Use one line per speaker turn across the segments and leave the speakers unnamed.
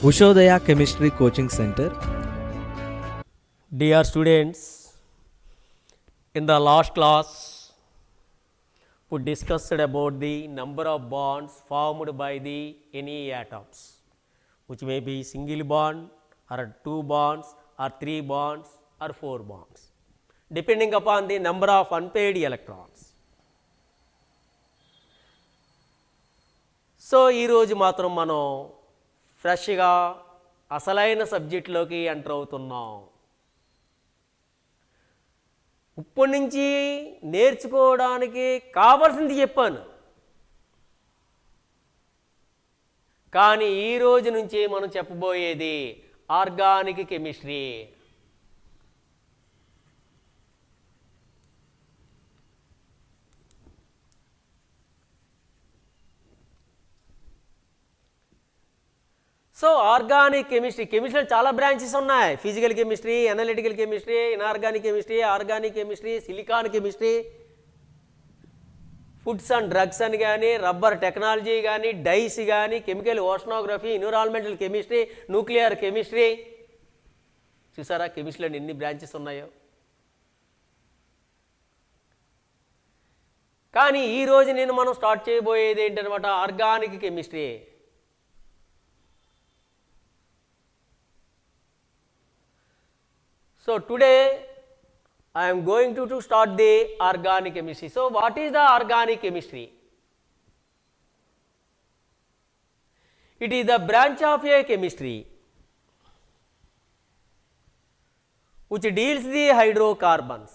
Ushodaya Chemistry Coaching Center.
Dear students, in the last class, we discussed about the number of bonds formed by the any atoms, which may be single bond or two bonds or three bonds or four bonds, depending upon the number of unpaired electrons. So ఈరోజు మాత్రం మనం ఫ్రెష్గా అసలైన సబ్జెక్టులోకి enter అవుతున్నాం. ఇప్పటి నుంచి నేర్చుకోవడానికి కావాల్సింది చెప్పాను, కానీ ఈ రోజు నుంచి మనం చెప్పబోయేది ఆర్గానిక్ కెమిస్ట్రీ. సో ఆర్గానిక్ కెమిస్ట్రీలో చాలా బ్రాంచెస్ ఉన్నాయి. Physical chemistry, analytical chemistry, inorganic chemistry, organic chemistry, silicon chemistry, foods and drugs అని కానీ, రబ్బర్ టెక్నాలజీ కానీ, డైస్ కానీ, chemical oceanography, environmental chemistry, nuclear chemistry. చూసారా కెమిస్ట్రీలో ఎన్ని బ్రాంచెస్ ఉన్నాయో. కానీ ఈరోజు మనం స్టార్ట్ చేయబోయేది ఏంటనమాట, organic chemistry. So today I am going to start the organic chemistry. So what is the organic chemistry? It is the branch of a chemistry which deals the hydrocarbons.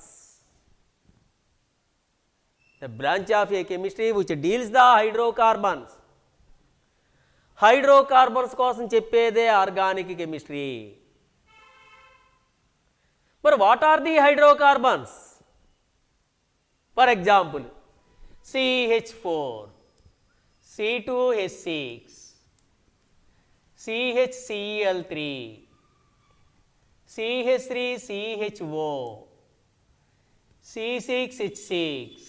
The branch of a chemistry which deals the hydrocarbons. Hydrocarbons కోసం చెప్పేదే organic chemistry. But what are the hydrocarbons? For example, CH4, C2H6, CHCl3, CH3CHO, C6H6,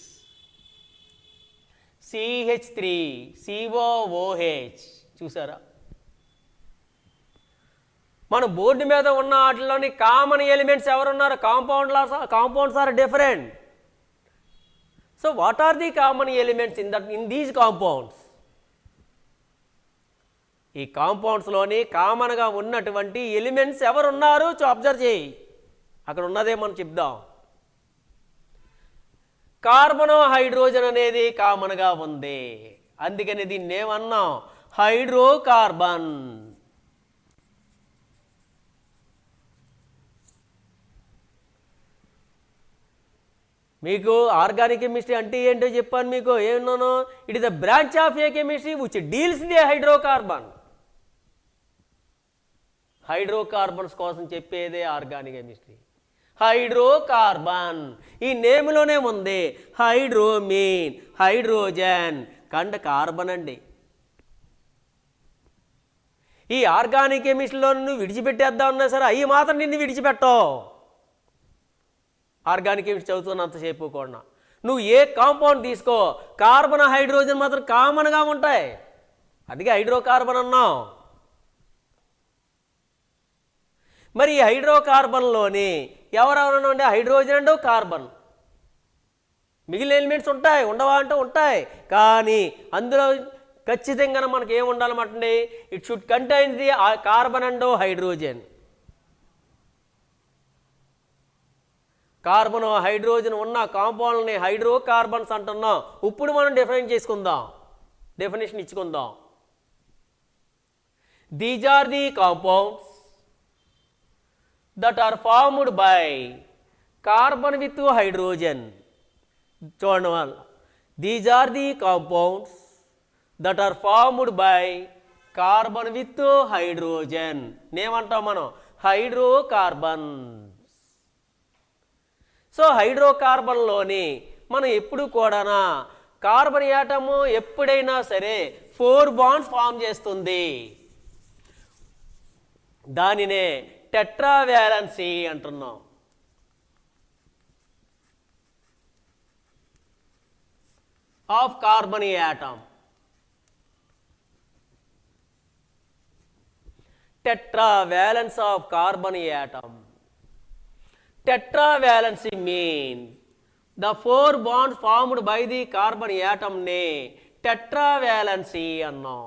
CH3, COOH. చూసారా, మన board మీద ఉన్న వాటిలోని common elements ఎవరున్నారు? Compounds are different. So what are the common elements in these compounds? ఈ కాంపౌండ్స్లోని కామన్గా ఉన్నటువంటి ఎలిమెంట్స్ ఎవరున్నారు అబ్జర్వ్ చేయి. అక్కడ ఉన్నదే మనం చెప్దాం. కార్బన్, హైడ్రోజన్ అనేది కామన్గా ఉంది, అందుకని దీన్ని ఏమన్నాం, హైడ్రోకార్బన్. మీకు ఆర్గానిక్ కెమిస్ట్రీ అంటే ఏంటో చెప్పాను మీకు. ఏమన్నాను? It is the branch of a chemistry which deals the hydrocarbon. Hydrocarbons కోసం చెప్పేదే ఆర్గానిక్ కెమిస్ట్రీ. హైడ్రోకార్బన్ ఈ నేమ్లోనే ఉంది. హైడ్రోమీన్, హైడ్రోజన్, కండ కార్బన్ అండి. ఈ ఆర్గానిక్ కెమిస్ట్రీలో నువ్వు విడిచిపెట్టేద్దాం ఉన్నా సరే అవి మాత్రం నిన్ను విడిచిపెట్టవు. ఆర్గానిక్ కెమిస్ట్రీ చదువుతున్నంతసేపు కూడా నువ్వు ఏ కాంపౌండ్ తీసుకో, కార్బన్, హైడ్రోజన్ మాత్రం కామన్గా ఉంటాయి, అందుకే హైడ్రోకార్బన్ అన్నాం. మరి ఈ హైడ్రోకార్బన్లోని ఎవరెవరైనా ఉండే హైడ్రోజన్ అండ్ కార్బన్, మిగిలిన ఎలిమెంట్స్ ఉంటాయి, ఉండవా అంటే ఉంటాయి, కానీ అందులో ఖచ్చితంగా మనకి ఏమి ఉండాలన్నమాట, it should contain the carbon and hydrogen. Carbon, hydrogen ఉన్న కాంపౌండ్ని హైడ్రోకార్బన్స్ అంటున్నాం. ఇప్పుడు మనం డెఫినేషన్ ఇచ్చుకుందాం. These are the compounds that are formed by carbon with hydrogen. చూడండి వాళ్ళు, these are the compounds that are formed by carbon with hydrogen. ఏమంటాం మనం? హైడ్రోకార్బన్. సో హైడ్రోకార్బన్లోని మనం ఎప్పుడు కూడా కార్బన్ యాటము ఎప్పుడైనా సరే 4 బాండ్స్ ఫామ్ చేస్తుంది. దానినే టెట్రావాలెన్సీ అంటున్నాం. Of carbon atom. tetravalence of carbon atom. Tetravalency means the 4 bonds formed by the carbon atom నే tetravalency అన్నాం.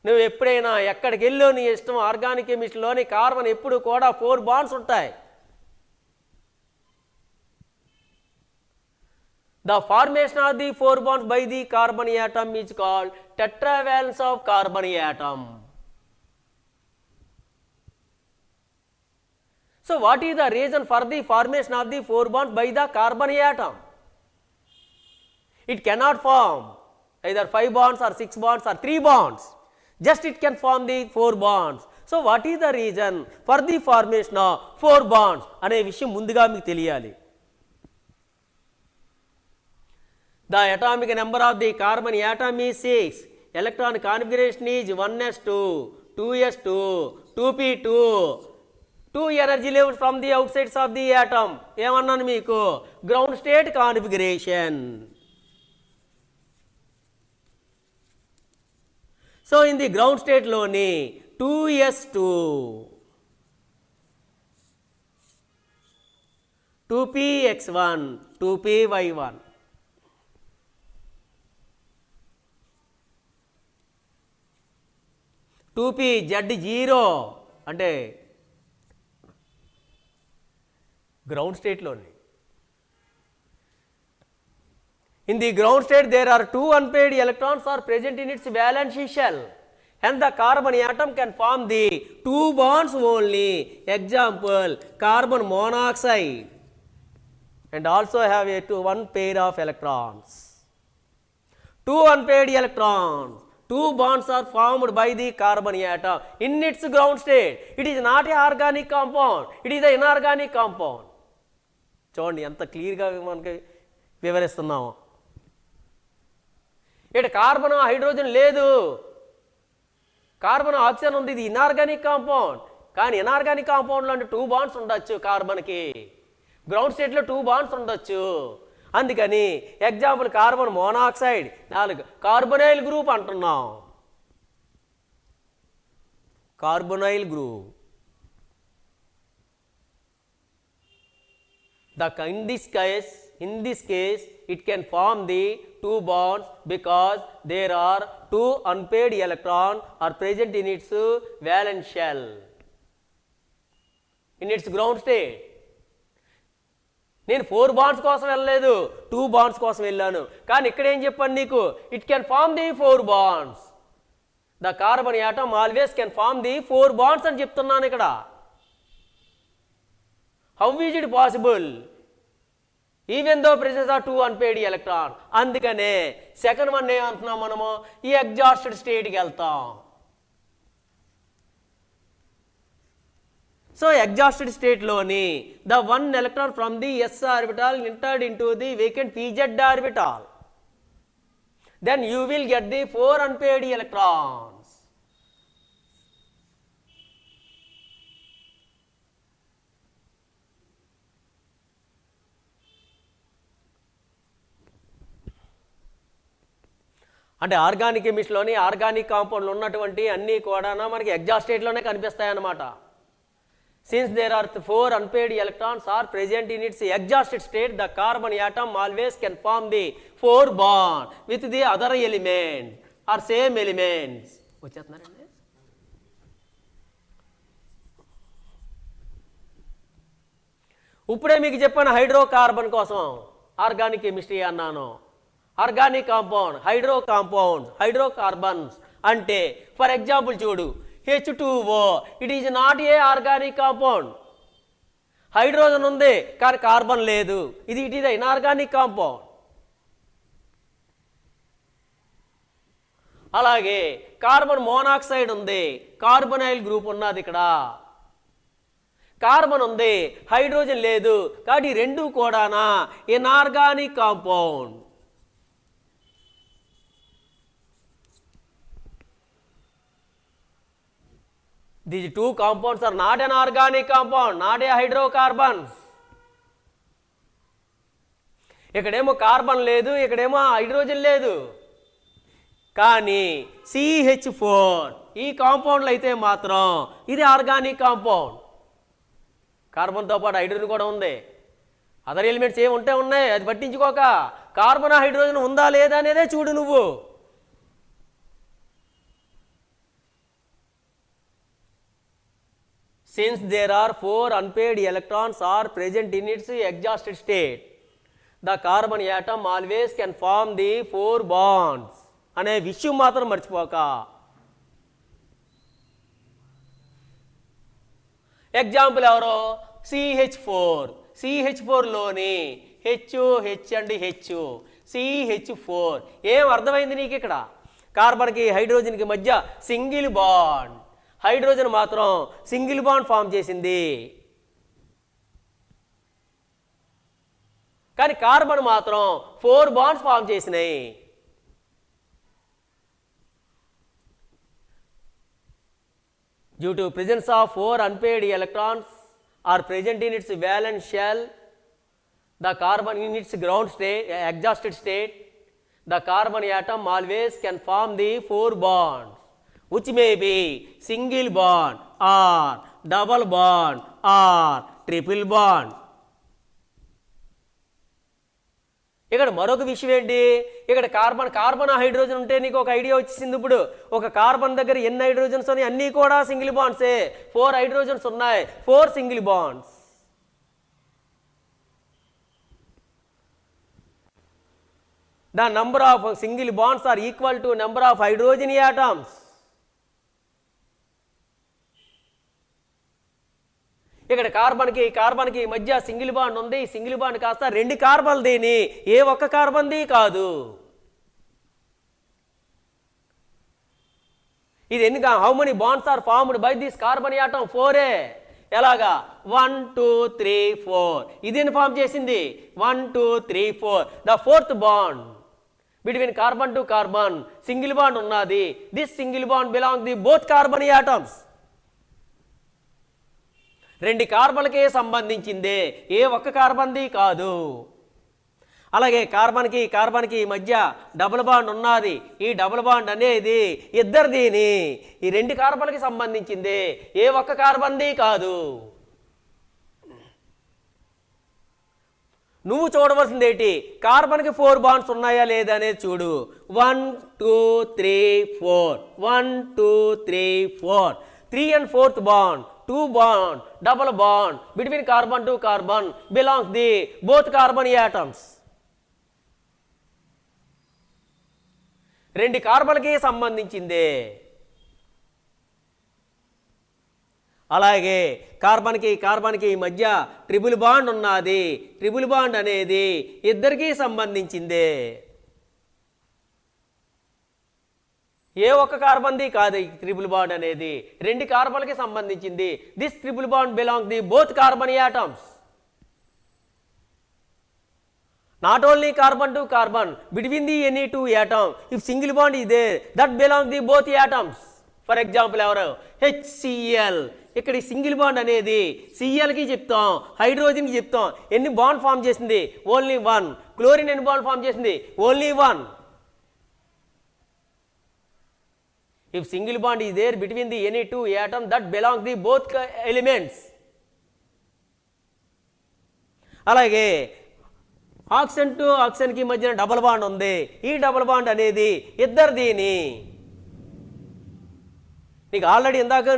నువ్వు ఎప్పుడైనా ఎక్కడికి వెళ్ళో నీ ఇష్టం ఆర్గానిక్ కెమిస్ట్రీలోని కార్బన్ ఎప్పుడు కూడా 4 బాండ్స్ ఉంటాయి. The formation of the 4 bonds by the carbon atom is called tetravalence of carbon atom. So what is the reason for the formation of the 4 bonds by the carbon atom? It cannot form either 5 bonds or 6 bonds or 3 bonds. Just it can form the 4 bonds. So what is the reason for the formation of 4 bonds? అనే విషయం ముందుగా మీకు తెలియాలి. The atomic number of the carbon atom is 6. Electron configuration is 1s2, 2s2, 2p2. 2 energy levels from the outsides of the atom. ఏమన్నాను మీకు? Ground state configuration. So in the ground స్టేట్లోని 2s2, 2px1, 2py1. Two p z 0 అంటే ground స్టేట్లోని. In the ground state there are 2 unpaired electrons are present in its valence shell. Hence the carbon atom can form the 2 bonds only. Example, carbon monoxide, and also have a 1 pair of electrons. 2 unpaired electrons, 2 bonds are formed by the carbon atom in its ground state. It is not an organic compound, it is an inorganic compound. చూడండి ఎంత క్లియర్గా మనకి వివరిస్తున్నాము. ఇక్కడ carbon hydrogen లేదు, carbon oxygen ఉంది. ఇది inorganic compound. కానీ inorganic కాంపౌండ్లో అంటే 2 బాండ్స్ ఉండొచ్చు. కార్బన్కి గ్రౌండ్ స్టేట్లో 2 బాండ్స్ ఉండొచ్చు. అందుకని example carbon monoxide 4 carbonyl group అంటున్నాం. Carbonyl group. In this case it can form the 2 bonds because there are 2 unpaired electrons are present in its valence shell in its ground state. నేను 4 bonds కోసం వెళ్ళలేదు, 2 bonds కోసం వెళ్ళాను. కానీ ఇక్కడ ఏం చెప్పాను నీకు? It can form the 4 bonds. The carbon atom always can form the 4 bonds అని చెప్తున్నాను ఇక్కడ. How is it possible? Even though presence of 2 unpaired electron. అందుకనే సెకండ్ వన్ ఏమంటున్నాం మనము? ఈ ఎగ్జాస్టెడ్ స్టేట్కి వెళ్తాం. సో ఎగ్జాస్టెడ్ స్టేట్లోని the 1 electron from the s orbital entered into the vacant pz orbital. Then you will get the 4 unpaired electrons. అంటే organic కెమిస్ట్రీలోని organic కాంపౌండ్లు ఉన్నటువంటి అన్నీ కూడా మనకి ఎగ్జాస్ట్ స్టేట్లోనే కనిపిస్తాయి అన్నమాట. Since there are 4 unpaired electrons are present in its exhausted state, the carbon atom always can form the 4 bond with the other element or same elements. వచ్చేస్తున్నారండి. ఇప్పుడే మీకు చెప్పాను హైడ్రోకార్బన్ కోసం ఆర్గానిక్ కెమిస్ట్రీ అన్నాను. ఆర్గానిక్ కాంపౌండ్, హైడ్రోకార్బన్స్ అంటే for example చూడు H2O, it is not a organic compound. Hydrogen ఉంది కానీ carbon లేదు. It is inorganic compound. అలాగే కార్బన్ మోనాక్సైడ్ ఉంది, కార్బొనైల్ గ్రూప్ ఉన్నది. ఇక్కడ కార్బన్ ఉంది, హైడ్రోజన్ లేదు. కాబట్టి రెండు కూడానా inorganic compound. These 2 compounds are not an organic compound, not a hydrocarbons. ఇక్కడేమో కార్బన్ లేదు, ఇక్కడేమో హైడ్రోజన్ లేదు. కానీ CH4 ఈ కాంపౌండ్లు అయితే మాత్రం ఇది ఆర్గానిక్ కాంపౌండ్. కార్బన్తో పాటు హైడ్రోజన్ కూడా ఉంది, అదర్ ఎలిమెంట్స్ ఏమి ఉంటే ఉన్నాయి, అది పట్టించుకోక కార్బన్ హైడ్రోజన్ ఉందా లేదా అనేదే చూడు నువ్వు. Since there are 4 unpaired electrons are present in its exhausted state, the carbon atom always can form the 4 bonds అనే విషయం మాత్రం మర్చిపోక. ఎగ్జాంపుల్ ఎవరో CH4లోని H అండ్ H CH4 ఏం అర్థమైంది నీకు? ఇక్కడ కార్బన్కి హైడ్రోజన్కి మధ్య సింగిల్ బాండ్, హైడ్రోజన్ మాత్రం సింగిల్ బాండ్ ఫామ్ చేసింది, కానీ కార్బన్ మాత్రం 4 బాండ్స్ ఫామ్ చేసినాయి. Due to presence of 4 unpaired electrons are present in its valence shell, the carbon in its ground state, exhausted state, the carbon atom always can form the 4 bonds, which may be single bond or double bond or triple bond. ఇక్కడ మరొక విషయం ఏంటి? ఇక్కడ carbon hydrogen ఉంటే నీకు ఒక idea వచ్చేసింది. ఇప్పుడు ఒక కార్బన్ దగ్గర ఎన్ని హైడ్రోజన్స్ ఉన్నాయి? అన్నీ కూడా సింగిల్ బాండ్సే. 4 హైడ్రోజన్స్ ఉన్నాయి, 4 single bonds. The number of single bonds are equal to number of hydrogen atoms. ఇక్కడ కార్బన్కి మధ్య సింగిల్ బాండ్ ఉంది. సింగిల్ బాండ్ కాస్త 2 కార్బన్లు దేని, ఏ ఒక్క కార్బన్ది కాదు. ఇది ఎందుకు? How many bonds are formed by this carbon atom? 4. ఎలాగా? 1 2 3 4. ఇదేని ఫామ్ చేసింది 1 2 3 4. The 4th bond between carbon to carbon single bond ఉన్నది. This single bond belong the both carbon atoms. 2 కార్బన్లకే సంబంధించిందే, ఏ ఒక్క కార్బన్ది కాదు. అలాగే కార్బన్కి మధ్య డబుల్ బాండ్ ఉన్నది. ఈ డబుల్ బాండ్ అనేది ఇద్దరిదీని, ఈ 2 కార్బన్లకి సంబంధించిందే, ఏ ఒక్క కార్బన్ది కాదు. నువ్వు చూడవలసింది ఏంటి? కార్బన్కి 4 బాండ్స్ ఉన్నాయా లేదా అనేది చూడు. 1 2 3 4 1 2 3 4 3 and 4th bond 2 bond double bond between carbon to carbon belongs the both carbon atoms. 2 కార్బన్లకి సంబంధించిందే. అలాగే కార్బన్కి మధ్య ట్రిపుల్ బాండ్ ఉన్నది. ట్రిపుల్ బాండ్ అనేది ఇద్దరికీ సంబంధించిందే, ఏ ఒక్క కార్బన్ది కాదు. ఈ ట్రిపుల్ బాండ్ అనేది 2 కార్బన్లకి సంబంధించింది. This triple bond belong the both carbon atoms. Not only carbon to carbon, between the any 2 atom, if single bond is there, that belongs the both atoms. For example, ఎవరు? HCl. ఇక్కడ single bond అనేది Clకి చెప్తాం, హైడ్రోజన్కి చెప్తాం. ఎన్ని bond form చేసింది? Only 1. Chlorine ఎన్ని bond form చేసింది? Only 1. If single bond is there between the any 2 atom, that belongs the both elements. అలాగే ఆక్సిజన్ టు ఆక్సిజన్కి మధ్యన డబుల్ బాండ్ ఉంది. ఈ డబుల్ బాండ్ అనేది ఇద్దరిదీని. నీకు ఆల్రెడీ ఇందాక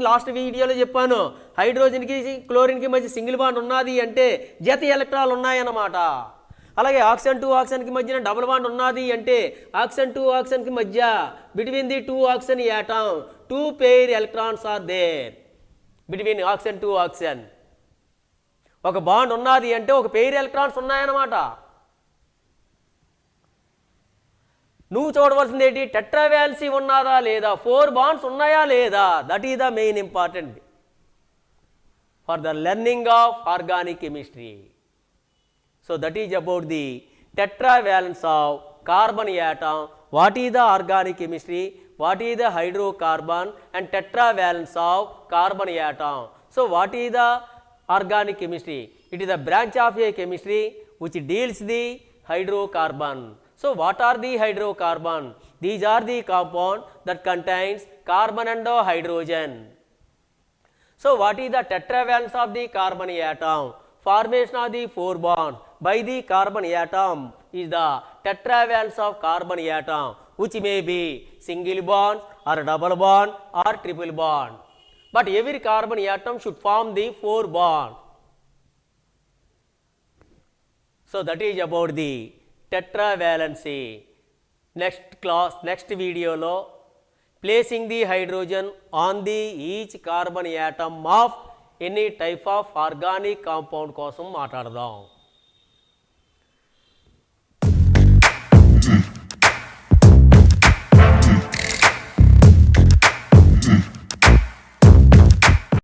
లాస్ట్ వీడియోలో చెప్పాను, హైడ్రోజన్కి క్లోరిన్కి మధ్య సింగిల్ బాండ్ ఉన్నది అంటే జత ఎలక్ట్రాన్లు ఉన్నాయన్నమాట. అలాగే ఆక్సిజన్ టు ఆక్సిజన్కి మధ్యన డబుల్ బాండ్ ఉన్నది అంటే ఆక్సిజన్ టు ఆక్సిజన్కి మధ్య between the 2 oxygen atom 2 pair electrons are there between oxygen to oxygen. ఒక బాండ్ ఉన్నది అంటే ఒక పెయిర్ ఎలక్ట్రాన్స్ ఉన్నాయన్నమాట. నువ్వు చూడవలసింది ఏంటి? టెట్రావాలెన్సీ ఉన్నదా లేదా, 4 బాండ్స్ ఉన్నాయా లేదా. That is the main important for the learning of organic chemistry. So that is about the tetravalence of carbon atom. What is the organic chemistry? What is the hydrocarbon and tetravalence of carbon atom? So what is the organic chemistry? It is a branch of a chemistry which deals the hydrocarbon. So what are the hydrocarbon? These are the compound that contains carbon and hydrogen. So what is the tetravalence of the carbon atom? Formation of the 4 bond by the carbon atom is the tetravalence of carbon atom, which may be single bond or double bond or triple bond. But every carbon atom should form the 4 bond. So that is about the tetravalency. Next class, next video lo placing the hydrogen on the each carbon atom of any type of organic compound కోసం మాట్లాడదాం.